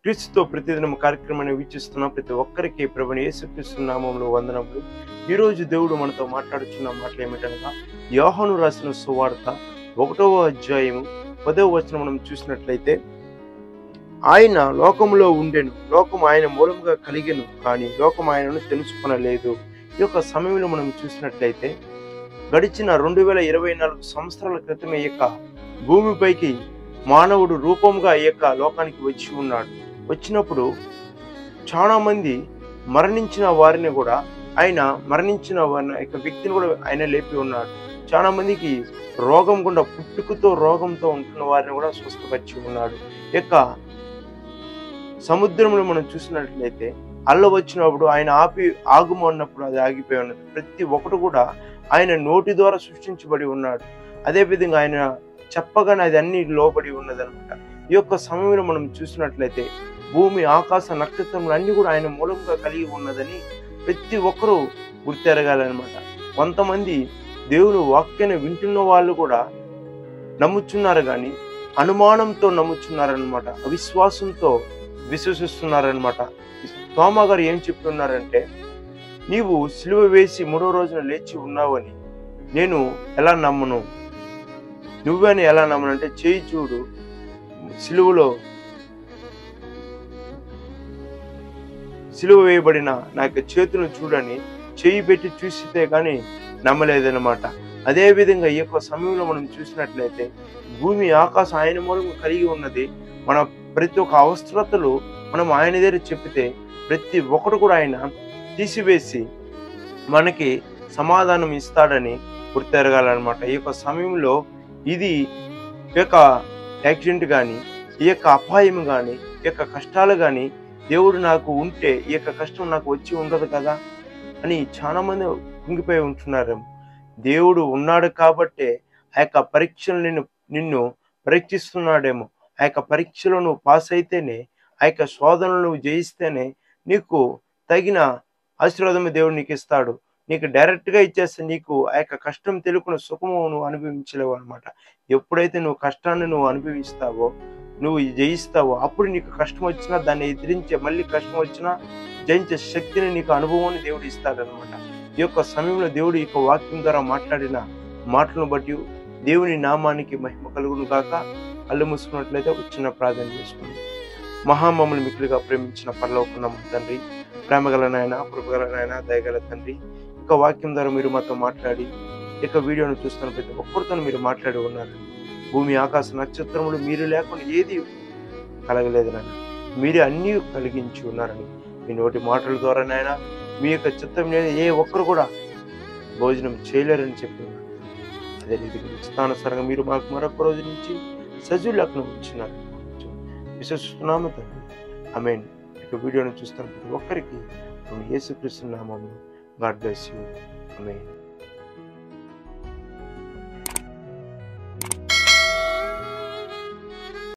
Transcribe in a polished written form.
క్రీస్తుతో ప్రతిదినం కార్యక్రమాన్ని వీక్షిస్తున్న ప్రతి ఒక్కరికి ప్రభువైన యేసుక్రీస్తు నామములో వందనములు. ఈరోజు దేవుడు మనతో మాట్లాడుచున్న మాటలు ఏమిటనగా, యోహాను రాసిన సువార్త 1వ అధ్యాయము 10వ వచనం మనం చూసినట్లయితే, ఆయన లోకములో ఉండెను, లోకం ఆయన మూలముగా కలిగెను, కానీ లోకం ఆయనను తెలుసుకొనలేదు. ఈ యొక్క సమయంలో మనం చూసినట్లయితే గడిచిన 2024 సంవత్సరాల క్రితం ఈ యొక్క భూమిపైకి మానవుడు రూపంగా ఈ యొక్క లోకానికి వచ్చి ఉన్నాడు. వచ్చినప్పుడు చాలా మంది మరణించిన వారిని కూడా ఆయన మరణించిన వారిని యొక్క వ్యక్తిని కూడా ఆయన లేపి ఉన్నాడు. చాలా మందికి రోగం గుండా పుట్టుకతో రోగంతో ఉంటున్న వారిని కూడా స్వస్థపరిచి ఉన్నాడు. ఈ యొక్క సముద్రంలో మనం చూసినట్లయితే అల్ల వచ్చినప్పుడు ఆయన ఆగుము అన్నప్పుడు అది ఆగిపోయి ఉన్నది. ప్రతి ఒక్కటి కూడా ఆయన నోటి ద్వారా సృష్టించబడి ఉన్నాడు. అదేవిధంగా ఆయన చెప్పగానే అది అన్ని లోబడి ఉన్నదనమాట. ఈ యొక్క సమయంలో మనం చూసినట్లయితే భూమి, ఆకాశ, నక్షత్రములు అన్ని కూడా ఆయన మూలంగా కలిగి ఉన్నదని ప్రతి ఒక్కరూ గుర్తెరగాలన్నమాట. కొంతమంది దేవుని వాక్యాన్ని వింటున్న వాళ్ళు కూడా నమ్ముచున్నారు, కానీ అనుమానంతో నమ్ముచున్నారనమాట, అవిశ్వాసంతో విశ్వసిస్తున్నారనమాట. తోమా గారు ఏం చెప్తున్నారంటే, నీవు సిలువ వేసి 3వ రోజున లేచి ఉన్నావని నేను ఎలా నమ్మను, నువ్వని ఎలా నమ్మనంటే, చేయి చూడు, సిలువ వేయబడిన నా యొక్క చేతులను చూడని చేయి పెట్టి చూసితే కానీ నమ్మలేదనమాట. అదేవిధంగా ఈ యొక్క సమయంలో మనం చూసినట్లయితే భూమి, ఆకాశం ఆయన మూలంగా కలిగి ఉన్నది. మన ప్రతి ఒక్క అవసరతలు మనం ఆయన దగ్గర చెప్తే ప్రతి ఒక్కరు కూడా ఆయన తీసివేసి మనకి సమాధానం ఇస్తాడని గుర్తెరగాలన్నమాట. ఈ యొక్క సమయంలో ఇది ఈ యొక్క యాక్సిడెంట్ కానీ, ఈ యొక్క అపాయం కానీ, ఈ యొక్క కష్టాలు కానీ దేవుడు నాకు ఉంటే ఈ యొక్క కష్టం నాకు వచ్చి ఉండదు కదా అని చాలా మంది కుంగిపోయి ఉంటున్నారేమో. దేవుడు ఉన్నాడు కాబట్టే ఆ యొక్క పరీక్షలు నిన్ను పరీక్షిస్తున్నాడేమో. ఆ యొక్క పరీక్షలో నువ్వు పాస్ అయితేనే, ఆ యొక్క శోధనలు నువ్వు జయిస్తేనే నీకు తగిన ఆశీర్వాదము దేవుడు నీకు ఇస్తాడు. నీకు డైరెక్ట్గా ఇచ్చేస్తే నీకు ఆ యొక్క కష్టం తెలుకున్న సుఖము నువ్వు అనుభవించలేవు అనమాట. ఎప్పుడైతే నువ్వు కష్టాన్ని నువ్వు అనుభవిస్తావో, నువ్వు జయిస్తావో, అప్పుడు నీకు కష్టం వచ్చినా దాన్ని ఎదిరించే, మళ్ళీ కష్టం వచ్చినా జయించే శక్తిని, నీకు అనుభవాన్ని దేవుడు ఇస్తాడనమాట. ఈ యొక్క సమయంలో దేవుడు ఈ యొక్క వాక్యం ద్వారా మాట్లాడిన మాటలను బట్టి దేవుని నామానికి మహిమ కలుగును గాక. కళ్ళు మూసుకున్నట్లయితే ఒక చిన్న ప్రార్థన చేసుకుని. మహామమ్మల్ని మిక్కులుగా ప్రేమించిన పరలోకమున్న మా తండ్రి, ప్రేమగల నాయన, కృపగల నాయన, దయగల తండ్రి, ఇక వాక్యం ద్వారా మీరు మాతో మాట్లాడి ఇక వీడియోను చూస్తున్న ప్రతి ఒక్కరితో మీరు మాట్లాడి ఉన్నారు. భూమి, ఆకాశ, నక్షత్రములు మీరు లేకుండా ఏది కలగలేదు నాయన, మీరే అన్నీ కలిగించి ఉన్నారని మీ నోటి మాటల ద్వారా నాయన, మీ యొక్క చిత్తం లేదా ఏ ఒక్కరు కూడా భోజనం చేయలేరని చెప్పి ఉన్నారు. అదే రీతిగా స్థానుసారంగా మీరు మాకు మరొక రోజు నుంచి సజీవులకు ఉంచినారు విశ్వసిస్తున్నాము తండ్రి. ఆమేన్. ఇక వీడియోను చూస్తున్న ప్రతి ఒక్కరికి యేసుక్రీస్తు నామములో గాడ్ బ్లెస్ యూ. ఆమేన్.